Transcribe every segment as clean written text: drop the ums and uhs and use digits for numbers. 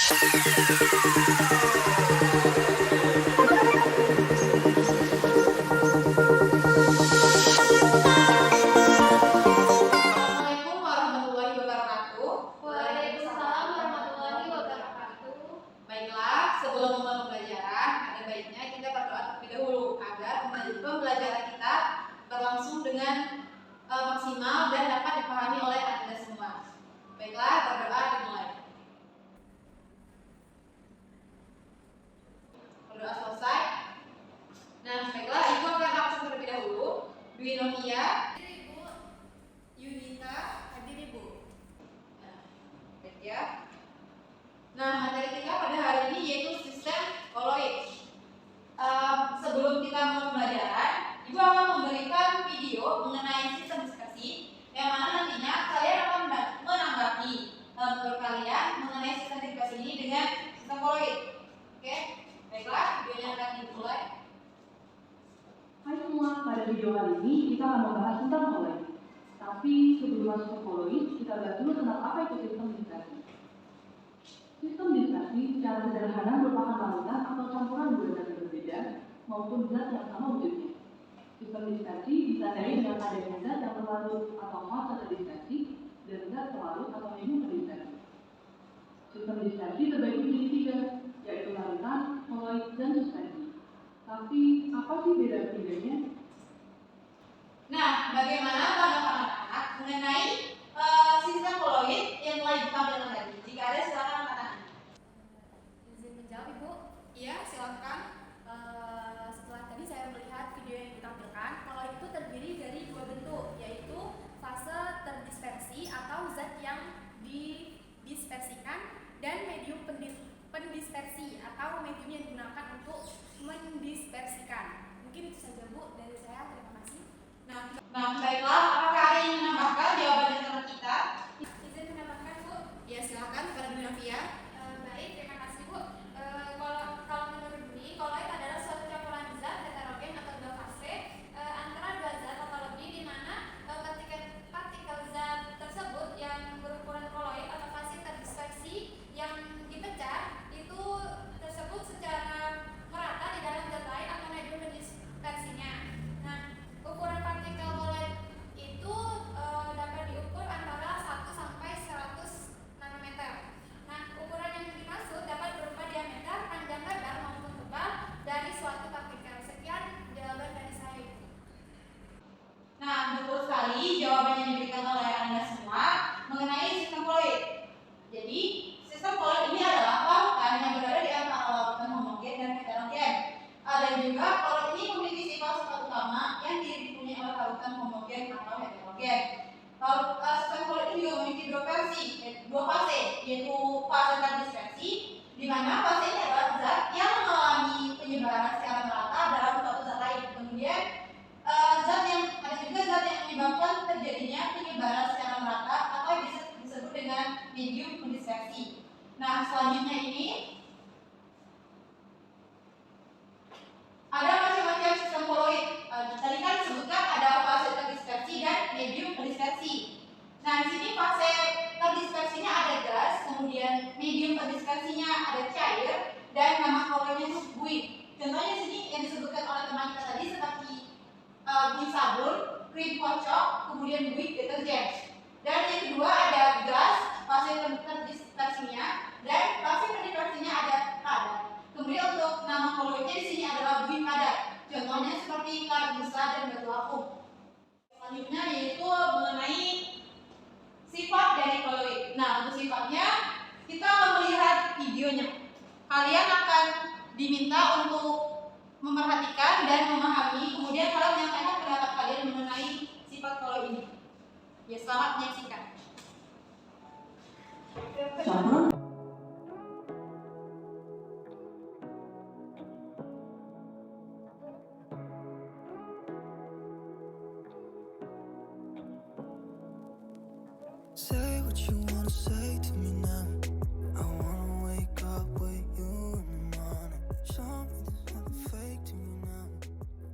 Assalamualaikum warahmatullahi wabarakatuh. Waalaikumsalam warahmatullahi wabarakatuh. Baiklah, sebelum memulai pembelajaran, ada baiknya kita berdoa terlebih dahulu agar pembelajaran kita berlangsung dengan maksimal dan dapat dipahami oleh Anda semua. Baiklah, berdoa dimulai. Berdoa selesai. Nah, baiklah, Ibu akan absen terlebih dahulu. Dwi Novia, Hadir Ibu. Yunita, Hadir Ibu. baik ya. Nah, materi kita pada hari ini yaitu sistem koloid. Sebelum kita mulai pembelajaran, Ibu akan memberikan video mengenai sistem dispersi yang mana nantinya kalian akan menanggapi menurut kalian mengenai sistem dispersi ini dengan sistem koloid. Oke, baiklah, videonya akan dimulai. Hai semua, pada video kali ini kita akan membahas tentang koloid. Tapi sebelum masuk ke koloid, kita lihat dulu tentang apa itu sistem dispersi. Sistem dispersi secara sederhana merupakan larutan atau campuran dua zat yang berbeda maupun zat yang sama wujudnya. Sistem dispersi ditandai dengan adanya zat yang terlarut atau fase terdispersi dan zat terlarut atau medium terdispersi. Sistem dispersi terbagi menjadi tiga, yaitu larutan, koloid, dan suspensi. Tapi apa sih beda ketiganya? Nah, bagaimana tanggapan anak-anak mengenai sistem koloid yang telah ditampilkan tadi? Jika ada, silakan angkat tangan. Izin menjawab Ibu. Iya, silakan. Setelah tadi saya melihat video yang ditampilkan, koloid itu terdiri dari dua bentuk, yaitu fase terdispersi atau zat yang didispersikan dan medium pendispersi atau medium yang digunakan untuk mendispersikan. Mungkin itu saja Bu dari saya. Terima kasih. Nah, baiklah, apakah ada yang menambahkan jawaban dari kita? Izin menambahkan Bu. Ya, silakan kepada Bu Novia. Baik, terima kasih Bu. Kalau menurut Budi, koloid adalah suatu campuran zat heterogen atau dua fase antara dua zat atau lebih, di mana partikel zat tersebut yang berukuran koloid atau fase terdispersi yang dipecah itu tersebut secara merata di dalam zat lain atau medium pendispersinya. Nah, ukuran partikel koloid itu dapat diukur antara 1 sampai 100 nanometer. Nah, ukuran yang dimaksud dapat berupa diameter, panjang lebar maupun tebal dari suatu partikel. Sekian jawaban dari saya. Nah, betul sekali jawaban yang diberikan oleh Anda semua mengenai sistem koloid. Jadi, sistem koloid ini adalah larutan yang berada di antara larutan homogen dan heterogen. Dan juga koloid ini memiliki sifat-sifat utama yang tidak dipunyai oleh larutan homogen atau heterogen. Sistem koloid ini juga memiliki dua fase, yaitu fase terdispersi, di mana fase ini adalah zat yang mengalami penyebaran secara merata dalam suatu zat lain. Kemudian zat yang menyebabkan terjadinya penyebaran secara merata atau bisa disebut dengan medium pendispersi. Nah, selanjutnya ini ada macam-macam sistem koloid. Tadi kan disebutkan ada fase terdispersi dan medium pendispersi. Nah, di sini fase terdispersinya ada gas, kemudian medium pendispersinya ada cair, dan nama koloidnya itu buih. Contohnya di sini yang disebutkan oleh teman kita tadi seperti buih sabun, krim kocok, kemudian buih deterjen. Dan yang kedua ada gas, fase terdispersinya, dan fase pendispersinya ada padat. Kemudian untuk nama koloidnya di sini adalah buih padat. Contohnya seperti karbusa dan batu vakum. Selanjutnya yaitu mengenai sifat dari koloid. Nah, untuk sifatnya kita akan melihat videonya. Kalian akan diminta untuk memperhatikan dan memahami, kemudian kalian menyampaikan pendapat kalian mengenai sifat koloid ini. Ya, selamat menyaksikan. Campuran Say what you wanna say to me now. I wanna wake up with you in the morning. Show me there's nothing fake to me now.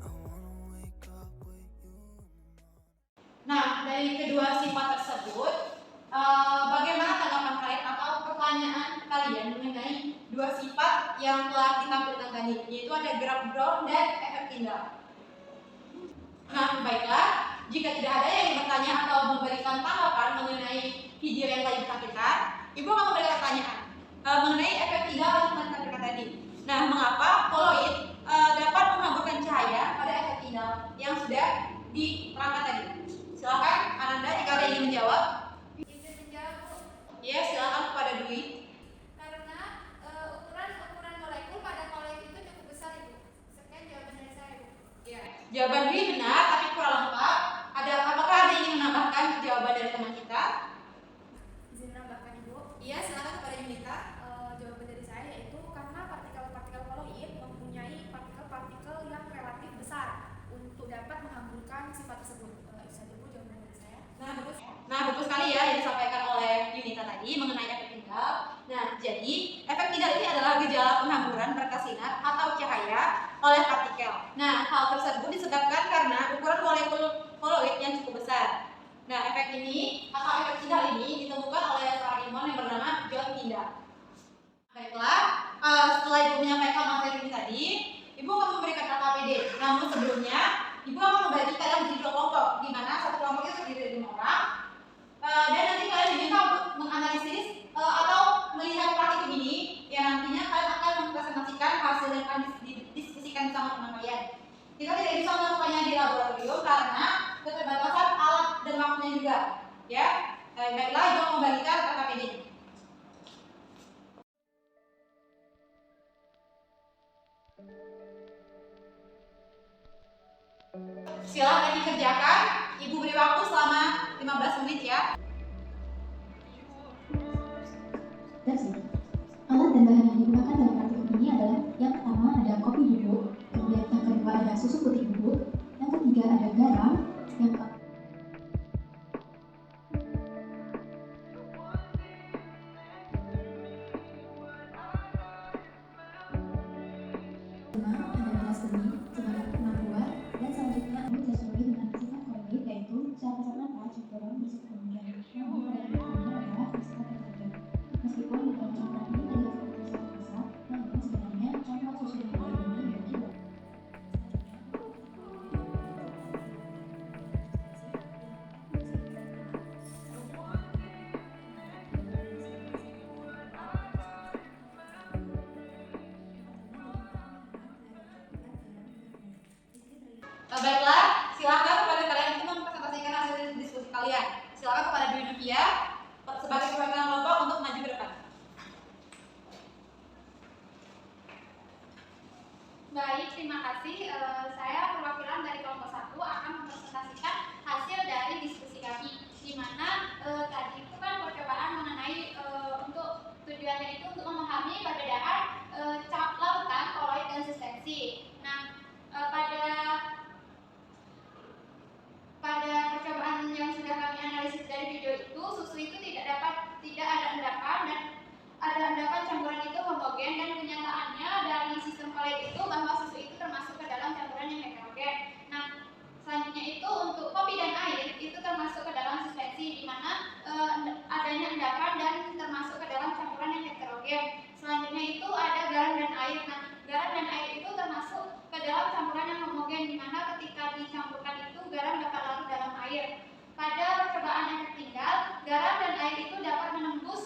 I wanna wake up with you in the morning. Nah, dari kedua sifat tersebut, bagaimana tanggapan kalian atau pertanyaan kalian mengenai dua sifat yang telah ditampilkan tadi, yaitu ada gerak ground dan efek tinggal. Nah, baiklah, jika tidak ada yang bertanya atau memberikan tanggapan mengenai video yang tadi ditampilkan, Ibu akan memberikan pertanyaan mengenai efek tinggal yang telah ditampilkan tadi. Nah, mengapa koloid dapat menghamburkan cahaya pada efek tinggal yang sudah diterangkan tadi? Silakan Ananda jika ada yang ingin menjawab. Izin menjawab, Bu. Ya, silakan kepada Dwi. Karena ukuran molekul pada koloid itu cukup besar, Ibu. Sekian jawaban dari saya, Bu. Ya, jawaban Dwi benar, tapi kurang lengkap. Apakah ada yang ingin menambahkan jawaban dari teman kita? Izin menambahkan, Ibu. Iya, silakan kepada Yunita. Jawaban dari saya yaitu karena partikel-partikel koloid mempunyai partikel-partikel yang relatif besar untuk dapat menghamburkan sifat tersebut. Itu saja, Bu, jawaban dari saya. Nah, betul sekali ya yang disampaikan oleh Yunita tadi mengenai efek tinggal. Nah, jadi efek tinggal ini adalah gejala penghamburan berkas sinar atau cahaya oleh partikel. Nah, hal tersebut disebabkan karena ukuran molekul koloid yang cukup besar. Nah, efek ini atau efek tinggal ini ditemukan oleh seorang ilmuwan yang bernama John Tyndall. Baiklah, setelah Ibu menyampaikan materi ini tadi, Ibu akan memberikan KKPD. Namun sebelumnya, Ibu akan membagi kalian menjadi dua kelompok, di mana satu kelompok itu terdiri dari 5 orang, dan nanti kalian diminta untuk menganalisis atau melihat praktikum ini, yang nantinya kalian akan mempresentasikan hasil yang akan didiskusikan bersama teman kalian. Kita tidak bisa melakukannya di laboratorium karena keterbatasan alat dan waktunya juga, ya. Baiklah, Ibu akan membagikan KKPD. Silakan dikerjakan. Ibu beri waktu selama 15 menit ya. That's it. Alat dan bahan yang digunakan dalam praktikum ini adalah yang pertama ada kopi bubuk, kemudian yang kedua ada susu putih bubuk, yang ketiga ada garam, yang keempat ada gelas benih sebanyak 6 buah, dan selanjutnya ada jas koloid dengan sifat koloid yaitu secara kasat mata campuran bersifat homogen. Namun pada kenyataannya adalah bersifat heterogen. Meskipun di dalam campuran ini terlihat seperti sangat besar, namun sebenarnya campuran susu dan koloid ini memiliki dua. Baiklah, silakan kepada kalian untuk mempresentasikan hasil diskusi kalian. Silakan kepada Dwi Novia sebagai perwakilan kelompok untuk maju ke depan. Baik, terima kasih. Saya perwakilan dari kelompok 1 akan mempresentasikan hasil dari diskusi kami, di mana tadi itu kan percobaan mengenai untuk tujuannya itu untuk memahami perbedaan lautan, koloid, dan suspensi. Nah, pada percobaan yang sudah kami analisis dari video itu, susu itu tidak ada endapan dan ada endapan campuran itu homogen, dan kenyataannya dari sistem koloid itu bahwa susu itu termasuk ke dalam campuran yang heterogen. Nah, selanjutnya itu untuk kopi dan air itu termasuk ke dalam suspensi, di mana adanya endapan dan termasuk ke dalam campuran yang heterogen. Selanjutnya itu ada garam dan air. Nah, garam dan air itu termasuk ke dalam campuran yang homogen, di mana ketika dicampurkan itu garam dapat larut dalam air. Pada percobaan efek tinggal, garam dan air itu dapat menembus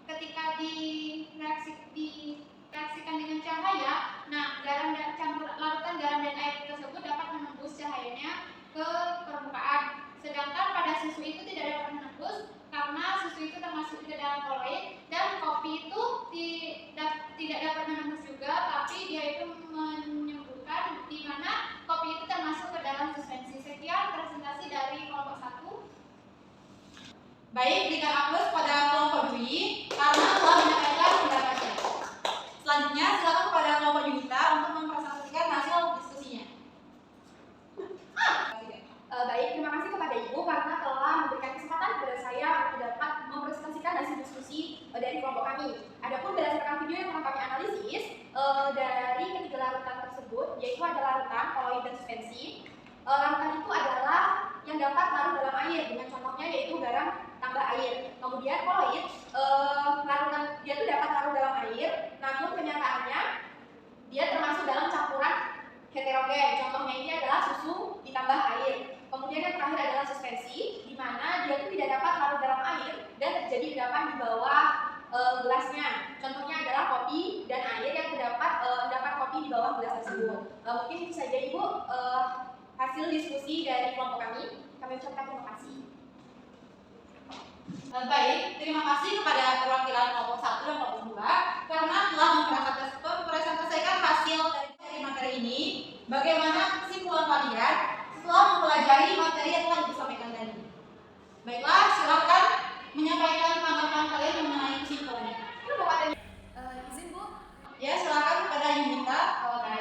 ketika direaksikan dengan cahaya. Nah, larutan garam dan air tersebut dapat menembus cahayanya ke permukaan. Sedangkan pada susu itu tidak dapat menembus karena susu itu termasuk ke dalam koloid, dan kopi itu tidak dapat menembus juga, tapi dia itu menyembuhkan, di mana kopi itu termasuk ke dalam suspensi. Sekian presentasi dari kelompok 1. Baik, berikan aplaus pada kelompok Dwi karena telah menyampaikan pendapatnya. Selanjutnya, silakan kepada kelompok Yunita untuk mempresentasikan hasil diskusinya. Baik, terima kasih kepada Ibu karena telah memberikan kesempatan kepada saya untuk dapat mempresentasikan hasil diskusi dari kelompok kami. Adapun berdasarkan video yang telah kami analisis dari ketiga larutan tersebut, yaitu ada larutan, koloid, dan suspensi. Larutan itu adalah yang dapat larut dalam air, dengan contohnya yaitu garam tambah air. Kemudian koloid, larutan dia itu dapat larut Namun kenyataannya dia termasuk dalam campuran heterogen. Contohnya ini adalah susu ditambah air. Kemudian yang terakhir adalah suspensi, di mana dia itu tidak dapat larut dalam air dan terjadi endapan di bawah gelasnya. Contohnya adalah kopi dan air yang terdapat endapan kopi di bawah gelas tersebut. Mungkin itu saja Ibu hasil diskusi dari kelompok kami. Kami ucapkan terima kasih. Baik, terima kasih kepada perwakilan kelompok 1 dan kelompok 2 karena telah mempresentasikan hasil dari materi ini. Bagaimana kesimpulan kalian setelah mempelajari materi yang telah disampaikan tadi? Baiklah, silakan menyampaikan tanggapan kalian mengenai kesimpulannya. Izin Bu. Ya, silakan kepada Yunita.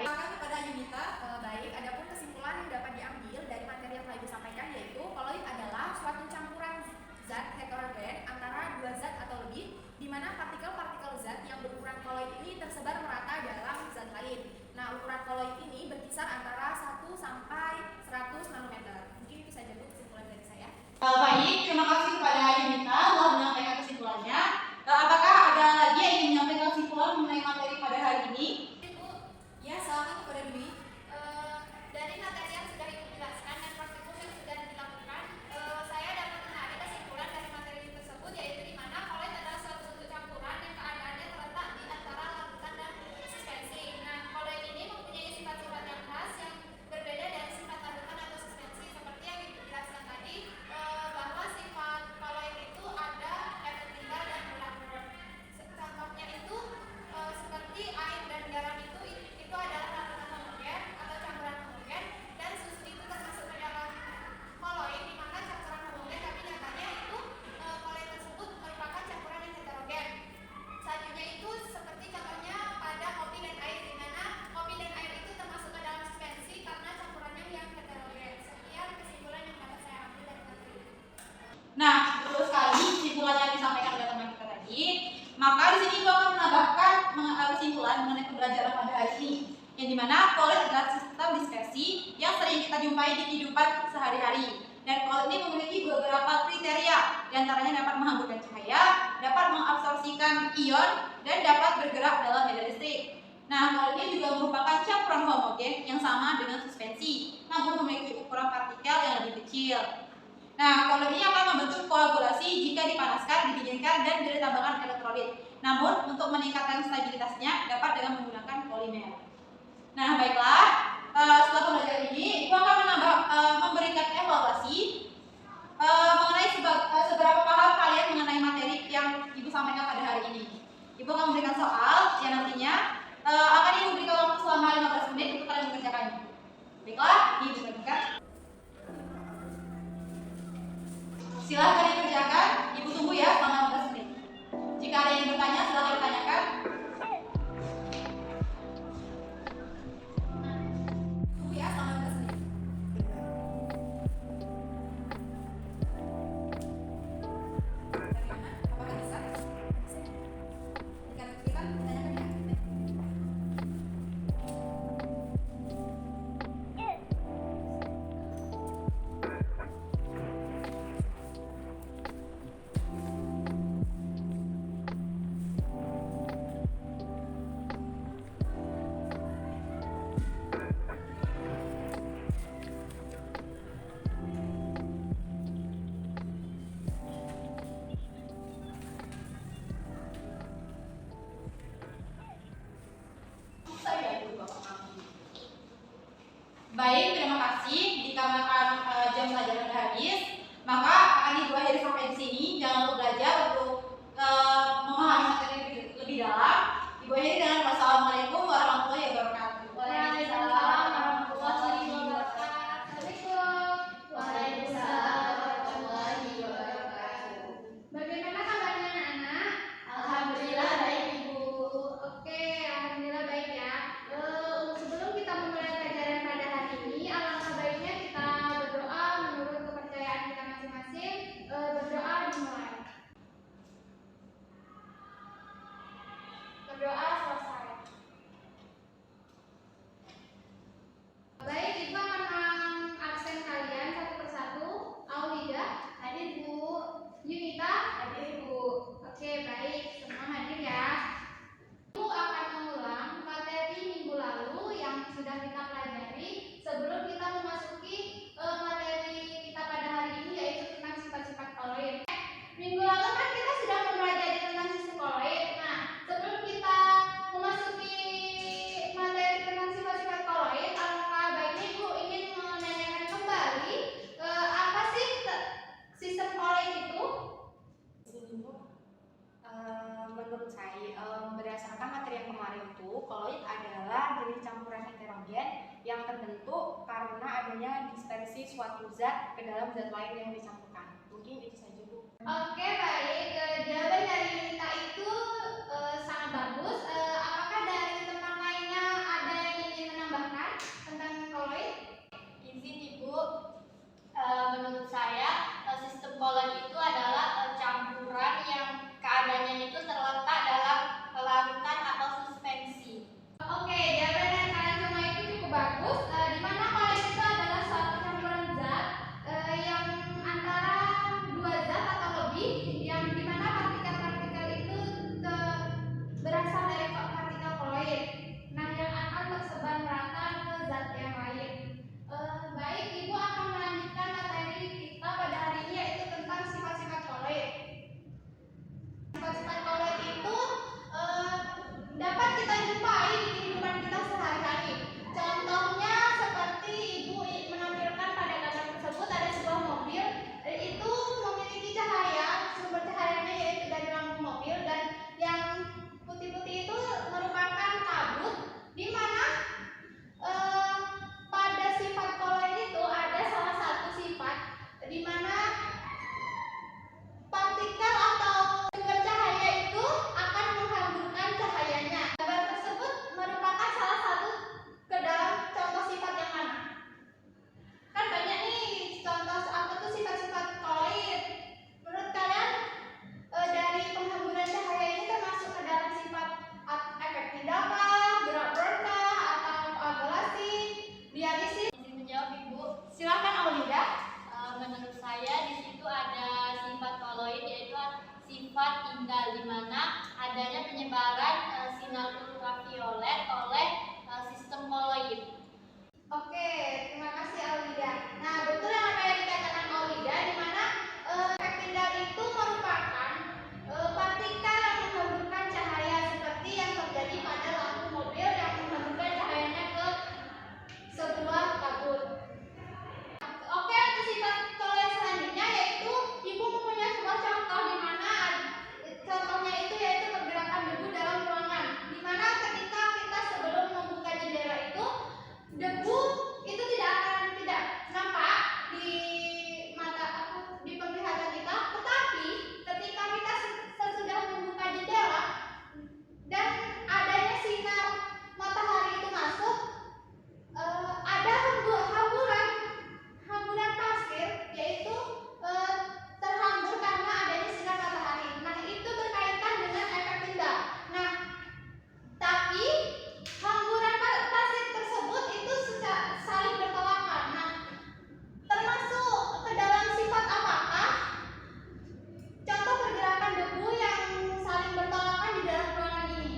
Silakan kepada Yunita. Baik, adapun kesimpulan yang dapat diambil dari materi yang telah disampaikan yaitu koloid adalah suatu campuran zat heterogen antara dua zat atau lebih, di mana partikel-partikel zat yang berukuran koloid ini tersebar merata dalam zat lain. Nah, ukuran koloid ini berkisar antara 1 sampai 100 nanometer. Mungkin itu saja Bu kesimpulan dari saya. Baik, terima kasih kepada Yunita telah menyampaikan kesimpulannya. Apakah ada lagi yang ingin menyampaikan kesimpulan mengenai materi pada hari ini? Ibu, ya silakan kepada Dwi. Dari materi yang sudah Ibu jelaskan dan praktikum yang sudah dilakukan, saya dapat menarik kesimpulan dari materi tersebut yaitu di mana koloid adalah suatu bentuk campuran yang keadaannya terletak di antara larutan dan suspensi. Nah, koloid ini mempunyai sifat-sifat yang khas yang berbeda dari sifat larutan atau suspensi seperti yang Ibu jelaskan tadi, bahwa sifat koloid itu ada efek tinggal dan berlaku. Contohnya itu seperti air dan garam itu adalah larutan homogen atau campuran homogen, dan susu itu termasuk ke dalam koloid di mana campuran homogen, tapi nyatanya itu koloid tersebut merupakan campuran yang heterogen. Selanjutnya itu seperti contohnya pada kopi dan air, di mana kopi dan air itu termasuk ke dalam suspensi karena campurannya yang heterogen. Sekian kesimpulan yang dapat saya ambil dari materi ini. Nah, betul sekali kesimpulan yang disampaikan oleh teman kita tadi. Maka di sini Ibu akan menambahkan kesimpulan mengenai pembelajaran pada hari ini, yang dimana koloid adalah sistem dispersi yang sering kita jumpai di kehidupan sehari-hari. Dan koloid ini memiliki beberapa kriteria, diantaranya dapat menghamburkan cahaya, dapat mengabsorpsikan ion, dan dapat bergerak dalam medan listrik. Nah, koloid ini juga merupakan campuran homogen yang sama dengan suspensi, namun memiliki ukuran partikel yang lebih kecil. Nah, koloid ini akan membentuk koagulasi jika dipanaskan, didinginkan, dan ditambahkan elektrolit. Namun, untuk meningkatkan stabilitasnya dapat dengan menggunakan polimer. Nah, baiklah, setelah pembelajaran ini, Ibu akan memberikan evaluasi mengenai seberapa paham kalian mengenai materi yang Ibu sampaikan pada hari ini. Ibu akan memberikan soal yang nantinya akan Ibu berikan waktu selama 15 menit untuk kalian mengerjakannya. Baiklah, ini diperhatikan. Silahkan dikerjakan, Ibu tunggu ya selama 15 menit. Jika ada yang bertanya, silahkan ditanyakan. Tunggu ya selama 15 menit. Bagaimana? Apakah bisa? Jika kita tanyakan ya. itu koloid adalah jenis campuran heterogen yang terbentuk karena adanya dispersi suatu zat ke dalam zat lain yang dicampurkan. Mungkin itu saja, Bu. Oke, baik. Jawaban dari Nita itu sangat bagus. Apakah dari teman lainnya ada yang ingin menambahkan tentang koloid? Izin Ibu, menurut saya sistem koloid itu adalah campuran yang keadaannya itu terletak dalam larutan atau suspensi. Oke, jawaban dari kalian semua itu cukup bagus. Di mana koloid itu adalah suatu campuran zat yang antara dua zat atau lebih, yang dimana partikel-partikel itu berasal dari partikel koloid. Nah, yang akan tersebar merata ke zat yang lain. Baik, Ibu akan melanjutkan materi kita pada hari ini, yaitu tentang sifat-sifat koloid. Sifat-sifat koloid itu dapat kita jumpai di kehidupan kita sehari-hari. Contohnya seperti Ibu menampilkan pada gambar tersebut, ada sebuah mobil itu memiliki cahaya, sumber cahayanya yaitu dari lampu mobil, dan yang putih-putih itu merupakan kabut, di mana pada sifat koloid itu ada salah satu sifat di mana partikel atau sumber cahaya itu akan menghamburkan cahayanya. Gambar tersebut merupakan salah satu ke dalam contoh sifat yang mana? Kan banyak nih contoh apa tuh sifat-sifat koloid. Menurut kalian dari penghamburan cahaya ini termasuk ke dalam sifat efek tindak kah, gerak Brown kah, atau koagulasi, dialisis? Izin menjawab Ibu. Silakan Aulida. Menurut saya di situ ada sifat koloid, yaitu sifat tinggal, di mana adanya penyebaran sinar ultraviolet oleh sistem koloid. Oke, terima kasih Aulida. Nah, betul yang apa yang dikatakan Aulida, di mana efek pindar itu merupakan partikel yang menghamburkan cahaya, seperti yang terjadi pada lampu mobil yang menghamburkan cahayanya ke sebuah kabut. Oke, untuk sifat koloid selanjutnya yaitu Ibu mempunyai sebuah contoh, di mana contohnya itu yaitu pergerakan debu dalam ruangan, di mana ketika kita sebelum membuka jendela itu, debu itu tidak nampak di mata di penglihatan kita, tetapi ketika kita sesudah membuka jendela dan adanya sinar matahari itu masuk, ada hamburan pasir, yaitu terhambur karena adanya sinar matahari. Nah, itu berkaitan dengan efek tindak. Nah, tapi hamburan pasir tersebut itu saling bertolakan. Nah, termasuk ke dalam sifat apakah contoh pergerakan debu yang saling bertolakan di dalam ruangan ini?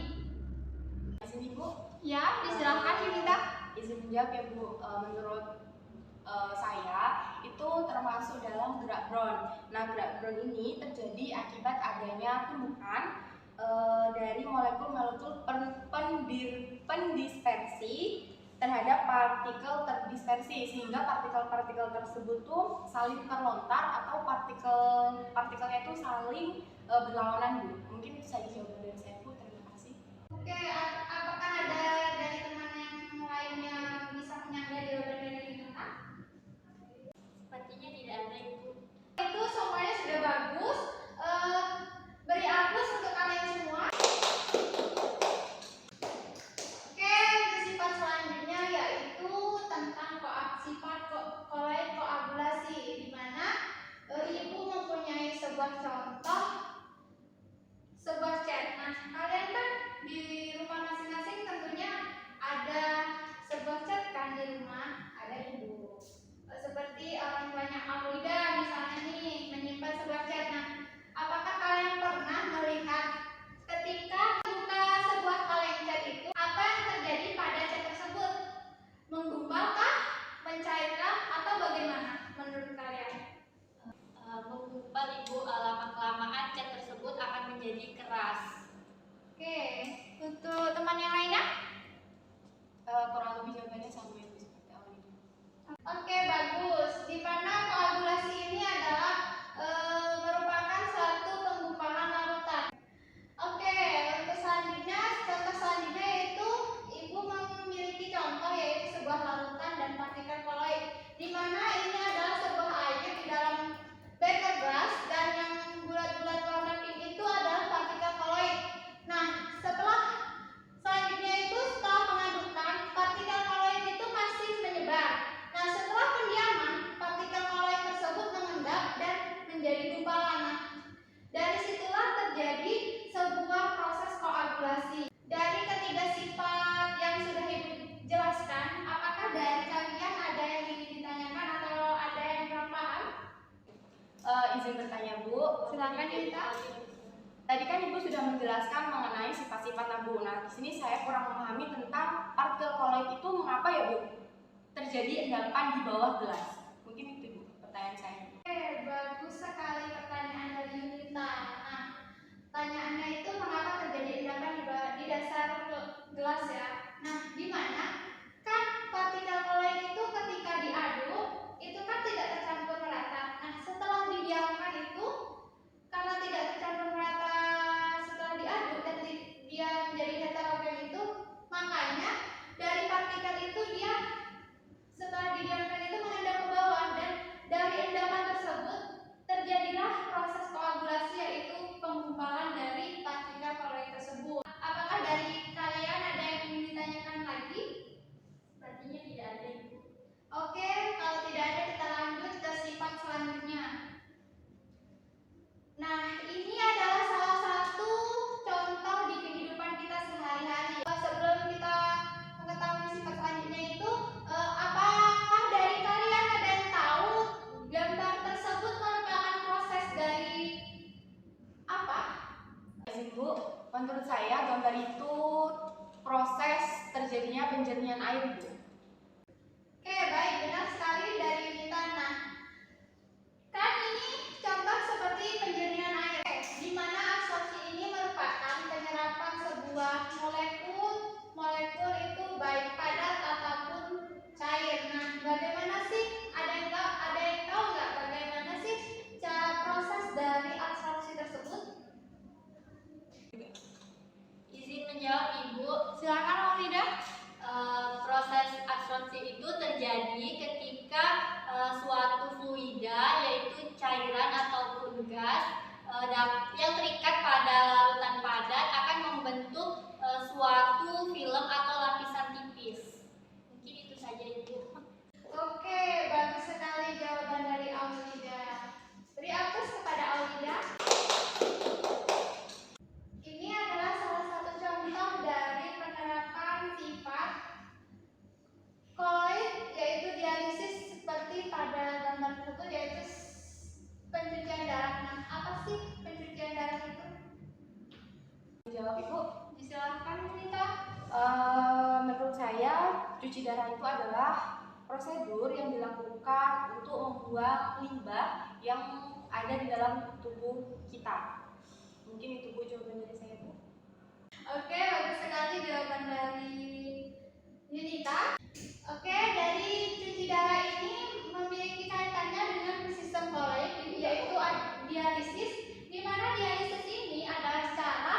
Izin Ibu. Ya, disilahkan Yunita. Izin menjawab ya Bu. Menurut saya itu termasuk dalam gerak Brown. Nah, gerak Brown ini terjadi akibat adanya tumbukan dari molekul-molekul pendispersi terhadap partikel terdispersi, sehingga partikel-partikel tersebut tuh saling terlontar atau partikelnya itu saling berlawanan, Bu. Mungkin itu saja jawaban dari saya, Bu. Terima kasih. Oke, apakah ada dari teman yang lainnya bisa menyangga jawaban dari Yunita? Sepertinya tidak ada Ibu. Itu semuanya sudah bagus. Beri aplaus untuk kalian semua. Oke, sifat selanjutnya yaitu tentang sifat koloid koagulasi, di mana Ibu mempunyai sebuah contoh, sebuah chat. Nah, Yunita. Tadi kan Ibu sudah menjelaskan mengenai sifat-sifat abu. Nah, di sini saya kurang memahami tentang partikel koloid itu mengapa ya Bu terjadi endapan di bawah gelas. Mungkin itu Bu pertanyaan saya. Oke, bagus sekali pertanyaan dari Yunita. Nah, pertanyaannya itu mengapa terjadi endapan di dasar gelas ya? Nah, di mana kan partikel koloid itu ketika diaduk itu kan tidak tercampur merata. Nah, setelah didiamkan itu karena tidak tercampur merata setelah diaduk dan dia menjadi heterogen itu, makanya dari partikel itu dia setelah didiamkan itu mengendap ke bawah, dan dari endapan tersebut terjadilah proses koagulasi, yaitu penggumpalan dari partikel koloid tersebut. Apakah dari kalian ada yang ingin ditanyakan lagi? Sepertinya tidak ada, Ibu. Oke, kalau tidak ada kita lanjut ke sifat selanjutnya. Nah, ini adalah salah satu contoh di kehidupan kita sehari-hari. Sebelum kita mengetahui sifat selanjutnya itu, apakah dari kalian ada yang tahu gambar tersebut merupakan proses dari apa? Ibu, menurut saya gambar itu proses terjadinya penjernihan air Bu. Oke, baik, benar sekali dari Yunita. Nah, kan ini contoh seperti penjernihan air, di mana absorpsi ini merupakan penyerapan sebuah molekul itu baik padat ataupun cair. Nah, bagaimana sih? Ada yang tahu nggak bagaimana sih cara proses dari absorpsi tersebut? Izin menjawab Ibu. Silakan Maulida. Proses absorpsi itu terjadi ketika suatu fluida, yaitu cairan ataupun gas yang terikat pada larutan padat akan membentuk suatu film atau lapisan tipis. Mungkin itu saja Ibu. Oke, bagus sekali jawaban dari Aulida. Beri aplaus kepada Aulida. Ini adalah salah satu contoh dari penerapan sifat koloid, yaitu dialisis seperti pada gambar tersebut, yaitu pencucian darah. Nah, apa sih pencucian darah itu? Jawab Ibu. Disilahkan, Yunita. Menurut saya cuci darah itu adalah prosedur yang dilakukan untuk membuang limbah yang ada di dalam tubuh kita. Mungkin itu Bu jawaban dari saya Bu. Oke, bagus sekali jawaban dari Yunita. Oke, dari cuci darah ini memiliki kaitannya dengan sistem koloid, yaitu dialisis, di mana dialisis ini adalah cara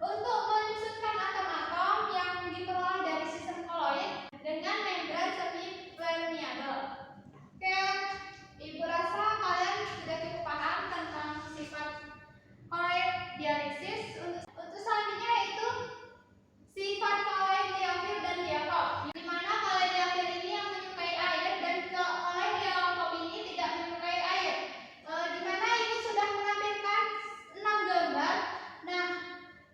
untuk menyusutkan atom-atom yang diperoleh dari sistem koloid dengan membran semi permeabel. Oke, Ibu rasa kalian sudah cukup paham tentang sifat koloid dialisis. Untuk selanjutnya yaitu sifat koloid liofil dan liofil, di mana koloid liofil ini yang menyukai air dan koloid liofil ini tidak menyukai air. Di mana Ibu sudah menampilkan 6 gambar. Nah,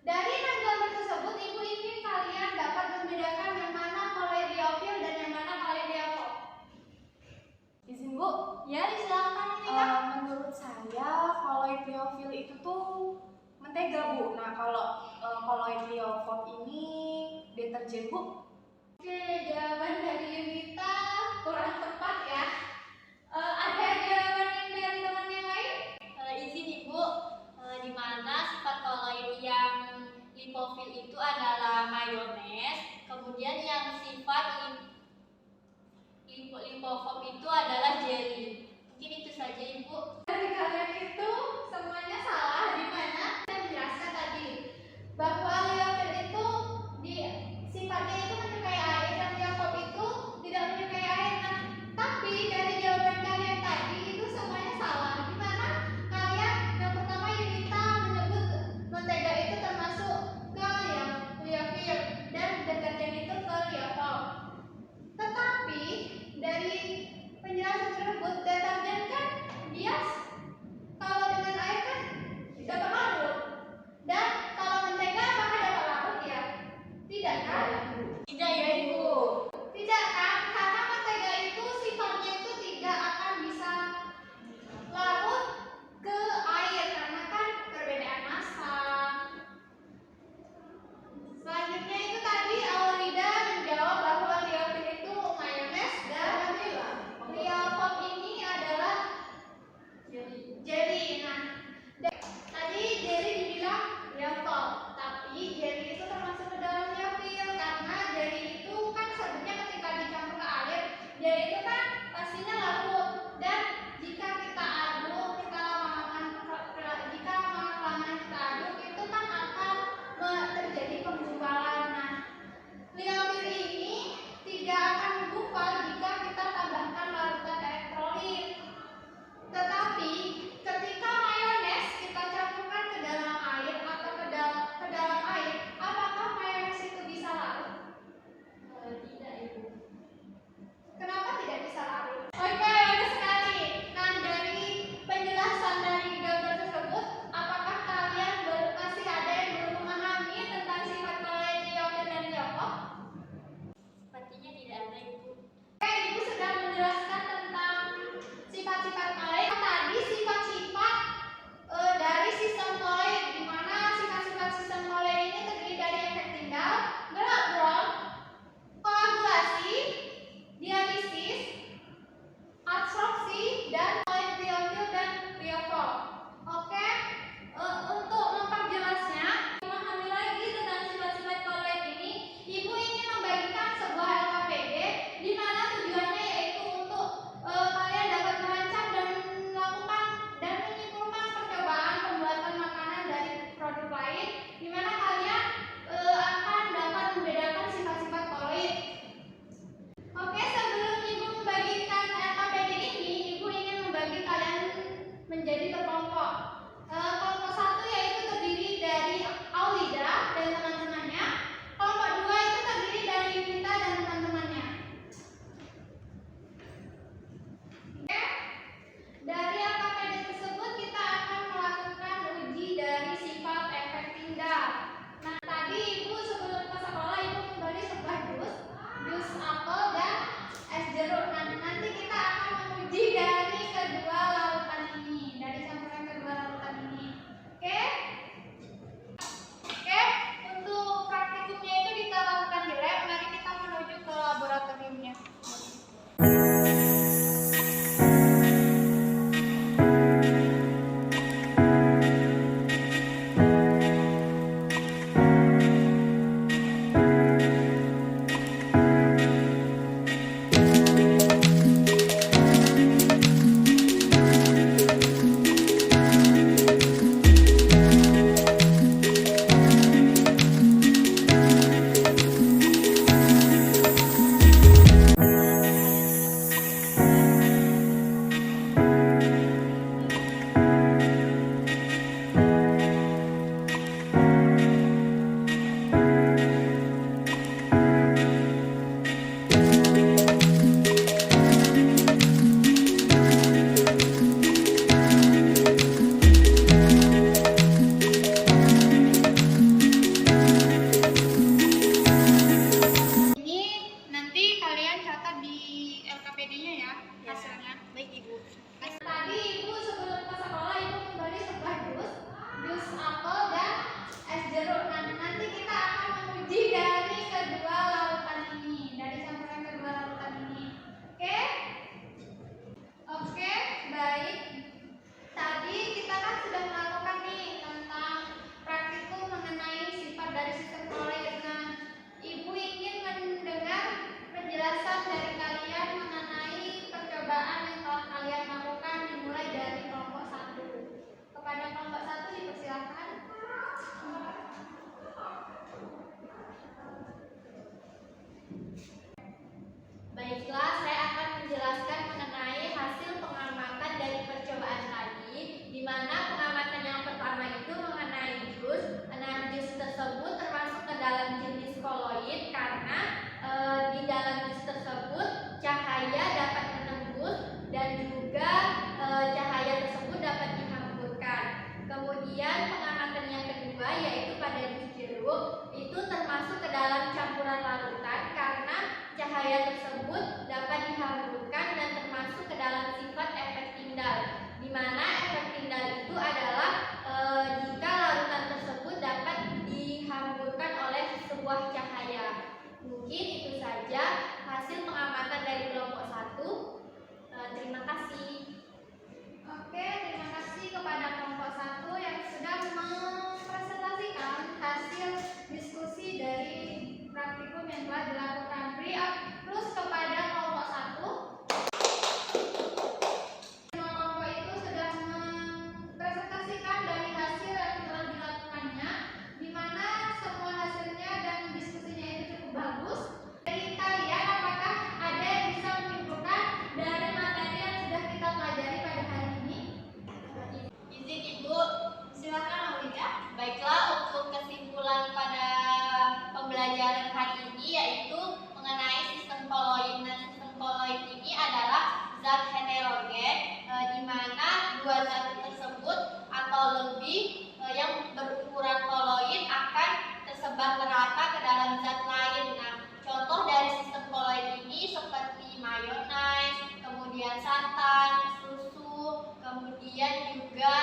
dari 6 gambar tersebut Ibu ingin kalian dapat membedakan yang mana koloid liofil dan yang mana koloid liofil. Izin Bu. Ya, disilakan Yunita. Menurut saya koloid liofil itu tuh mentega Bu. Nah kalau koloid liofil ini deterjen Bu. Oke, jawaban dari Yunita kurang tepat ya. Ada jawaban yang dari teman yang lain? Izin Ibu, di mana sifat koloid yang lipofil itu adalah mayones, kemudian yang sifat lipofom itu adalah jelly. Mungkin itu saja Ibu. Dari kalian itu semuanya salah, di mana saya menjelaskan tadi bahwa liofil itu sifatnya itu menyukai air dan liofil itu tidak menyukai air. Nah, tapi dari jawaban kalian tadi itu semuanya salah, di mana kalian yang pertama Yunita menyebut mentega itu termasuk ke liofil dan deterjen itu ke liofil. Tetapi dari penjelasan tersebut, deterjen kan dia kalau dengan air kan sebuah cahaya. Mungkin itu saja hasil pengamatan dari kelompok 1. Terima kasih. Oke, terima kasih kepada kelompok 1 yang sudah mempresentasikan hasil diskusi dari praktikum yang telah dilakukan. Beri plus kepada kelompok 1. Semua kelompok itu sudah mempresentasikan dari hasil yang telah dilakukannya, di mana semua hasilnya dan diskusinya itu cukup bagus. Dari kalian, apakah ada yang bisa menyimpulkan dari materi yang sudah kita pelajari pada hari ini? Izin Ibu, silakan Aulia. Baiklah, untuk kesimpulan pada pembelajaran hari ini yaitu mengenai sistem koloid. Nah, sistem koloid ini adalah zat heterogen di mana dua zat tersebut atau lebih yang berukuran koloid akan tersebar merata ke dalam zat lain. Nah, contoh dari sistem koloid ini seperti mayonnaise, kemudian santan, susu, kemudian juga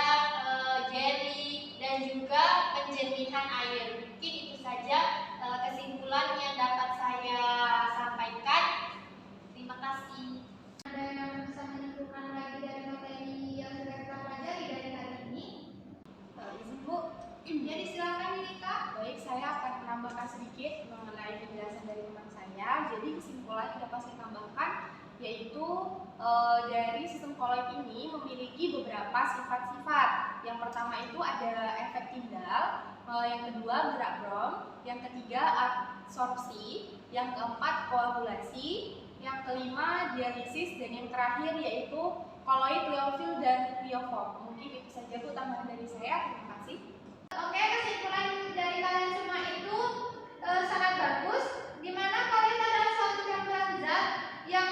jelly dan juga penjernihan air. Mungkin itu saja kesimpulan yang dapat saya sampaikan. Terima kasih. Ada yang bisa menyimpulkan lagi dari materi yang sudah kita pelajari dari hari ini? Izin Bu. Jadi silakan Nita. Baik, saya akan menambahkan sedikit mengenai penjelasan dari teman saya. Jadi kesimpulan yang dapat saya tambahkan yaitu dari sistem koloid ini memiliki beberapa sifat-sifat. Yang pertama itu ada efek Tyndall, yang kedua gerak Brown, yang ketiga absorpsi, yang keempat koagulasi, yang kelima dialisis, dan yang terakhir yaitu koloid, lyofil, dan lyophil. Mungkin itu saja Bu tambahan dari saya. Terima kasih. Oke, kesimpulan dari kalian semua itu sangat bagus, di mana kalian adalah suatu campuran zat yang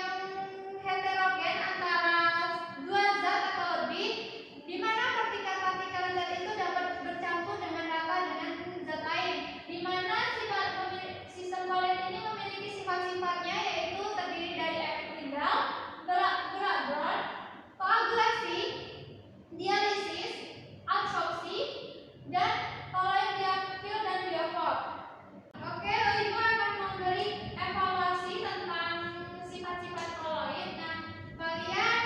heterogen antara dua zat atau lebih, di mana partikel-partikel zat itu dapat bercampur dengan rata dengan zat lain, di mana sistem koloid ini memiliki sifat-sifatnya yaitu terdiri dari efek Tyndall, gerak Brown, koagulasi, dialisis, absorpsi, dan koloid, lyofil, dan lyophil. Oke, Ibu akan memberi evaluasi tentang sifat-sifat koloid. Nah, kalian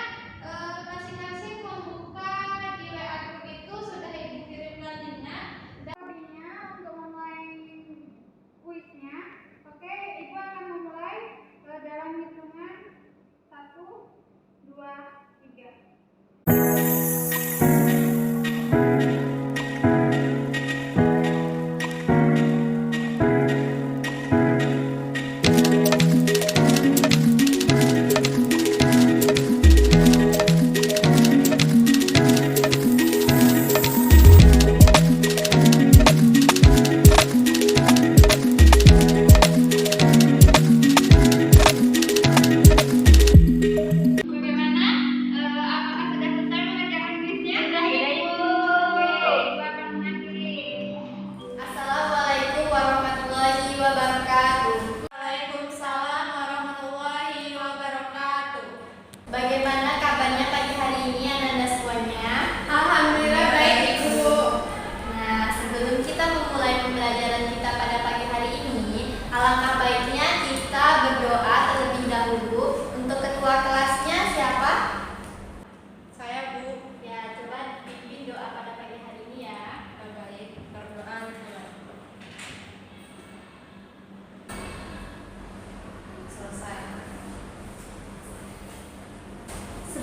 masing-masing membuka di WA group itu sudah Ibu kirimkan linknya dan untuk memulai kuisnya. Oke, Ibu akan memulai dalam hitungan 1, 2, 3.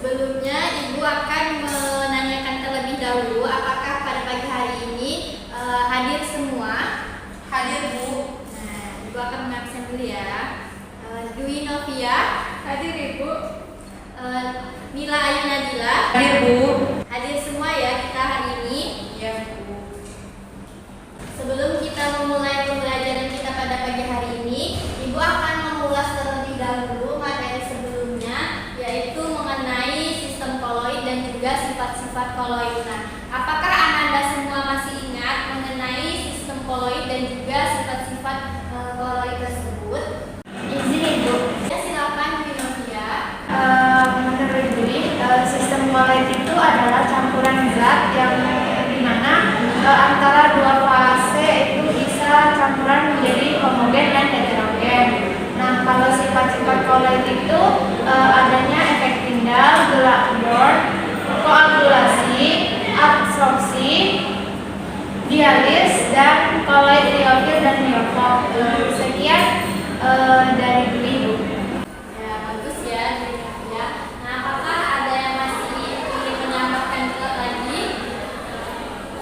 Sebelumnya Ibu akan menanyakan terlebih dahulu apakah pada pagi hari ini hadir semua? Hadir Bu. Nah, Ibu akan mengabsen dulu ya. Dwi Novia, hadir Ibu. Mila Ayu Nadila, hadir Bu. Hadir semua ya kita hari ini. Iya Bu. Sebelum kita memulai pembelajaran kita pada pagi hari ini, Ibu akan mengulas terlebih dahulu materi sebelumnya, yaitu mengenai sistem koloid dan juga sifat-sifat koloid. Nah, apakah Ananda semua masih ingat mengenai sistem koloid dan juga sifat-sifat koloid tersebut? Izin Ibu. Ya, silakan Novia. Menurut Dwi, sistem koloid itu adalah campuran zat yang dimana antara dua fase itu bisa campuran menjadi homogen. Kalau sifat-sifat koloid itu adanya efek Tyndall, gelak Bohr, koagulasi, absorpsi, dialis, dan koloid liofil dan liofil. Sekian dari Ibu. Ya, bagus ya. Ya. Nah, apakah ada yang masih ingin menambahkan lagi?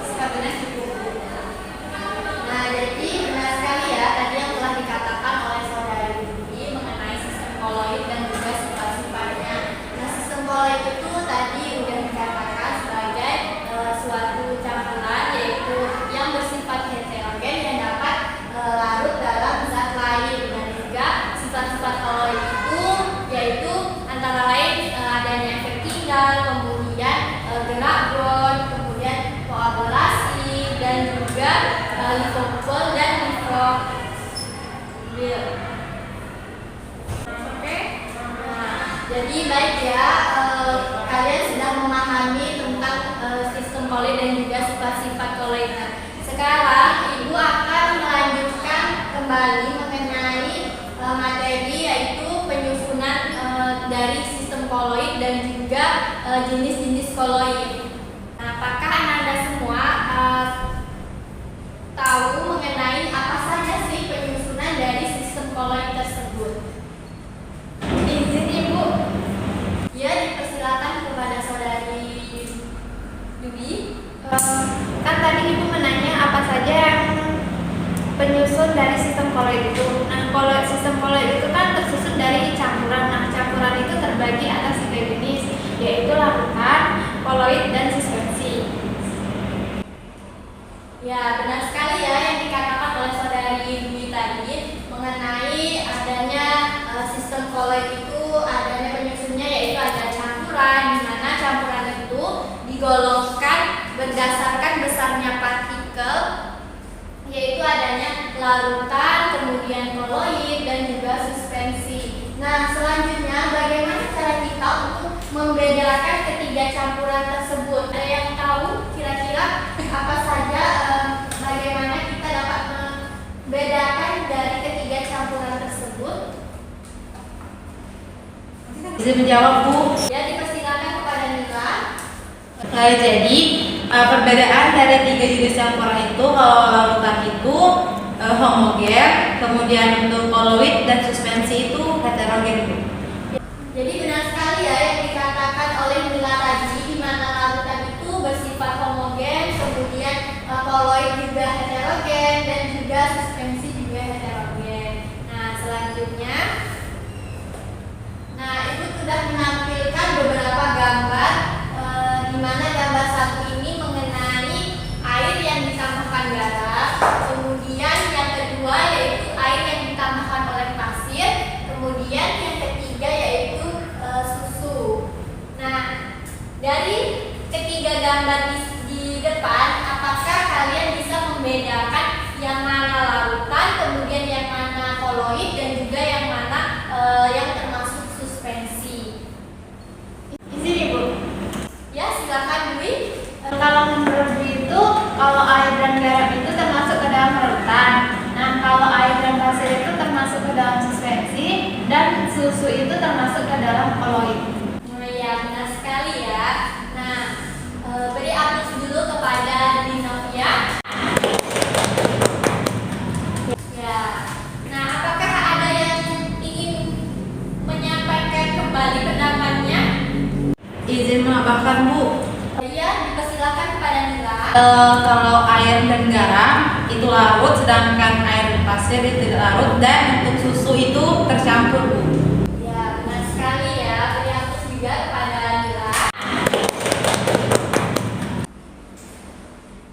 Sepertinya cukup. Nah, jadi benar sekali ya tadi yang telah dikatakan oleh saudari Budi mengenai sistem koloid dan juga sifat-sifatnya. Nah, sistem koloid itu tadi udah dikatakan sebagai suatu campuran yaitu yang bersifat heterogen yang dapat larut dalam zat lain, dan juga sifat-sifat koloid itu yaitu antara lain adanya efek Tyndall, kemudian gerak Bohr, kemudian koagulasi, dan juga lipofil dan liofil. Oke, nah, jadi baik ya, kalian sudah memahami tentang sistem koloid dan juga sifat-sifat koloid. Nah, sekarang Ibu akan melanjutkan kembali mengenai materi yaitu penyusunan dari sistem koloid dan juga jenis-jenis koloid. Nah, apakah Anda semua tahu mengenai apa saja sih penyusunan dari sistem koloid tersebut? Izin Ibu. Ya, dipersilakan kepada saudari Dwi. Kan tadi Ibu menanya apa saja yang penyusun dari sistem koloid itu. Nah, sistem koloid itu kan tersusun dari campuran. Nah, campuran itu terbagi atas 3 jenis, yaitu larutan, koloid, dan suspensi. Ya, benar sekali ya yang dikatakan oleh saudari Dwi tadi mengenai adanya sistem koloid itu adanya penyusunnya yaitu ada campuran, di mana campuran itu digolongkan berdasarkan besarnya partikel, yaitu adanya larutan, kemudian koloid, dan juga suspensi. Nah, selanjutnya bagaimana cara kita untuk membedakan ketiga campuran tersebut? Ada yang tahu kira-kira apa saja bagaimana kita dapat membedakan dari ketiga campuran tersebut? Bisa menjawab, Bu. Ya, dipersilakan kepada Nila. Jadi perbedaan dari 3 jenis campuran itu, kalau larutan itu homogen, kemudian untuk koloid dan suspensi itu heterogen, Bu. Jadi benar sekali ya yang dikatakan oleh Nila tadi, di mana larutan itu bersifat homogen, kemudian koloid juga heterogen, dan juga suspensi juga heterogen. Nah, selanjutnya, nah itu sudah menampilkan beberapa gambar, di mana gambar satu ini mengenai air yang ditambahkan garam, kemudian yang kedua yaitu air yang ditambahkan oleh pasir, kemudian yang ketiga yaitu susu. Nah, dari ketiga gambar di depan, apakah kalian bisa membedakan yang mana larutan, kemudian yang mana koloid, dan juga yang mana yang termasuk suspensi? Izin Ibu. Ya, silakan Dwi. Kalau menurut Dwi itu, kalau air dan garam itu termasuk ke dalam larutan. Nah, kalau air dan pasir itu termasuk ke dalam suspensi, dan susu itu termasuk ke dalam koloid. Nah, ya benar sekali ya. Nah, beri aplaus dulu kepada Dinovia. Ya. Nah, apakah ada yang ingin menyampaikan kembali pendapatnya? Izin menambahkan, Bu. Ya, dipersilakan kepada Nila. Kalau air dan garam itu larut, sedangkan air dan pasir itu tidak larut, dan untuk susu itu tercampur, Bu. Ya, benar sekali ya. Beri aplaus juga kepada Nila.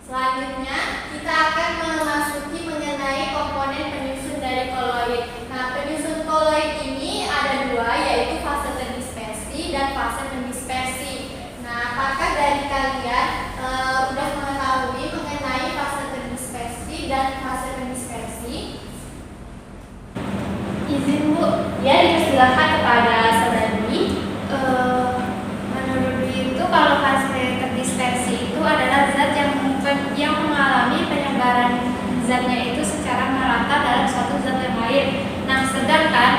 Selanjutnya, kita akan memasuki mengenai komponen penyusun dari koloid. Nah, penyusun koloid ini ada 2, yaitu fase terdispersi dan fase mendispersi. Nah, apakah dari kalian sudah mengetahui mengenai fase terdispersi dan fase mendispersi? Izin Bu. Ya, dipersilakan kepada saudari. Menurut Dwi itu, kalau fase terdispersi itu adalah zat yang mengalami penyebaran zatnya itu secara merata dalam suatu zat yang lain. Nah, sedangkan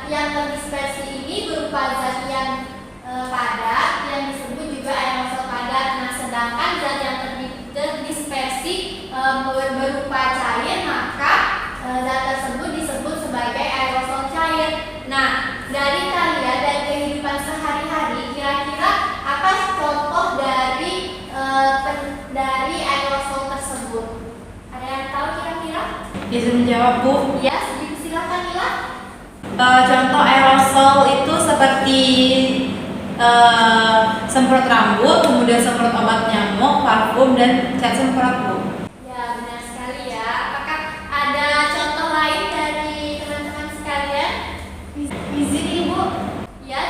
yang terdispersi ini berupa zat yang padat yang disebut juga aerosol padat. Nah, sedangkan zat yang terdispersi berupa cair, maka zat tersebut disebut sebagai aerosol cair. Nah, dari kalian dari kehidupan sehari-hari, kira-kira apa contoh dari aerosol tersebut? Ada yang tahu kira-kira? Izin menjawab, Bu. Ya, silakan Nila. Contoh aerosol itu seperti semprot rambut, kemudian semprot obat nyamuk, parfum, dan cat semprot, Bu. Ya, benar sekali ya. Apakah ada contoh lain dari teman-teman sekalian? Izin Ibu. Ya,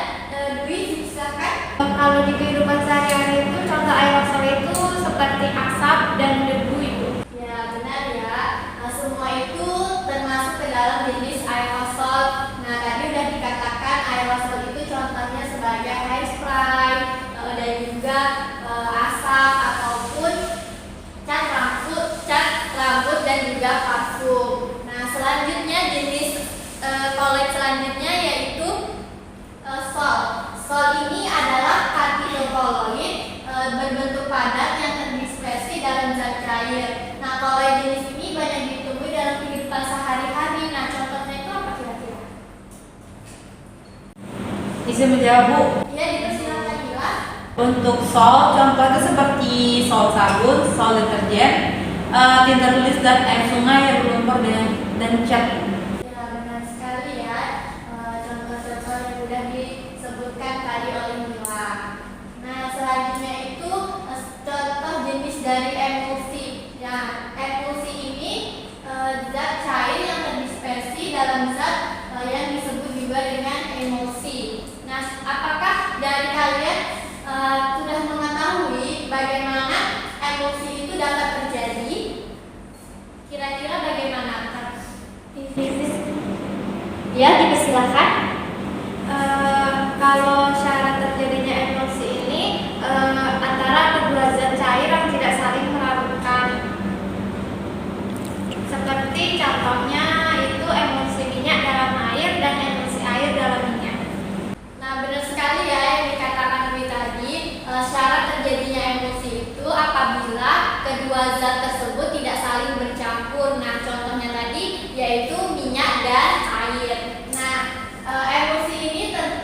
Dwi, silakan. Kalau di kehidupan sehari-hari itu contoh aerosol itu seperti asap dan debu, Ibu. Ya, benar ya. Nah, semua itu termasuk ke dalam jenis aerosol. Nah, tadi udah dikatakan aerosol itu contohnya sebagai hairspray dan juga asap ataupun cat rambut dan juga parfum. Nah, selanjutnya jenis kolloid selanjutnya yaitu sol. Sol ini adalah partikel kolloid berbentuk padat yang terdispersi dalam zat cair. Nah, kolloid jenis ini banyak ditemui dalam kehidupan sehari-hari. Nah, contohnya itu apa kira-kira? Izin menjawab, Bu. Ya, dipersilakan Mila. Untuk sol, contohnya seperti sol sabun, sol deterjen, tinta tulis dan air sungai yang berlumpur dan cat. Ya, benar sekali ya. Contoh-contoh yang sudah disebutkan tadi oleh Mila. Nah, selanjutnya itu contoh jenis dari emulsi. Ya, emulsi ini zat cair yang terdispersi dalam zat yang disebut juga dengan emulsi. Nah, apakah dari kalian sudah mengetahui bagaimana emulsi itu dapat terjadi? Kira-kira bagaimana? Ya, dipersilakan. Kalau syarat terjadinya emulsi ini antara kedua zat cair yang tidak saling melarutkan. Seperti contohnya itu emulsi minyak dalam air dan emulsi air dalam minyak. Nah, benar sekali ya yang dikatakan Dwi tadi. Syarat terjadinya emulsi itu apabila kedua zat tersebut tidak saling bercampur. Nah, contohnya tadi yaitu minyak dan air. Nah, emulsi ini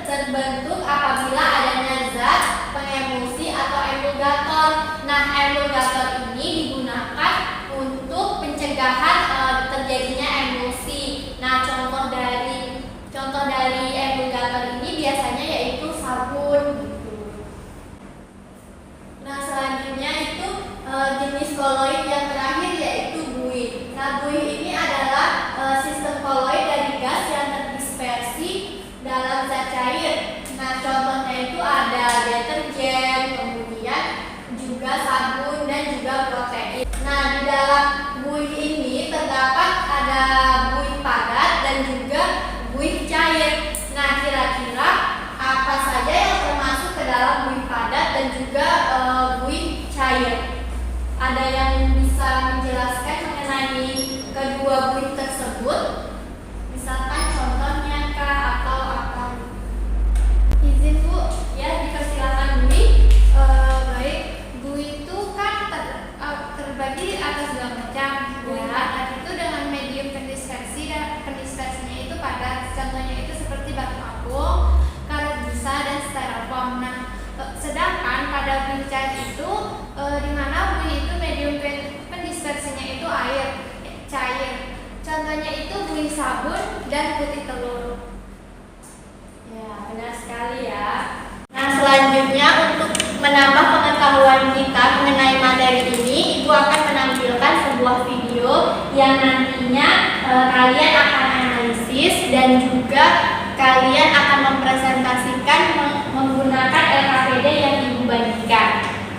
terbentuk apabila adanya zat pengemulsi atau emulgator. Nah, emulgator ini digunakan untuk pencegahan terjadinya emulsi. Nah, contoh dari emulgator ini biasanya yaitu sabun gitu. Nah, selanjutnya itu jenis kolloid yang terakhir yaitu buih. Nah, buih ini adalah sistem kolloid dari gas yang terdispersi dalam zat cair. Nah, contohnya itu ada deterjen, kemudian juga sabun dan juga protein. Nah, di dalam buih ini terdapat ada buih padat dan juga buih cair. Nah, kira-kira apa saja yang termasuk ke dalam buih padat dan juga buih cair? Ada yang bisa menjelaskan mengenai kedua buih tersebut? Misalkan contohnya kah atau apa? Izin Bu, ya dipersilakan Dwi. Baik, buih itu kan terbagi atas dua macam. Ya, dan itu dengan medium pendispersi dan pendispersinya itu padat. Contohnya itu seperti batu apung, karet busa dan styrofoam. Nah, sedangkan pada buih cair itu di mana buih itu medium pendispersinya itu cair. Contohnya itu buih sabun dan putih telur. Ya, benar sekali ya. Nah, selanjutnya untuk menambah pengetahuan kita mengenai materi ini, Ibu akan menampilkan sebuah video yang nantinya kalian akan analisis dan juga kalian akan mempresentasikan menggunakan LKPD yang Ibu bagikan.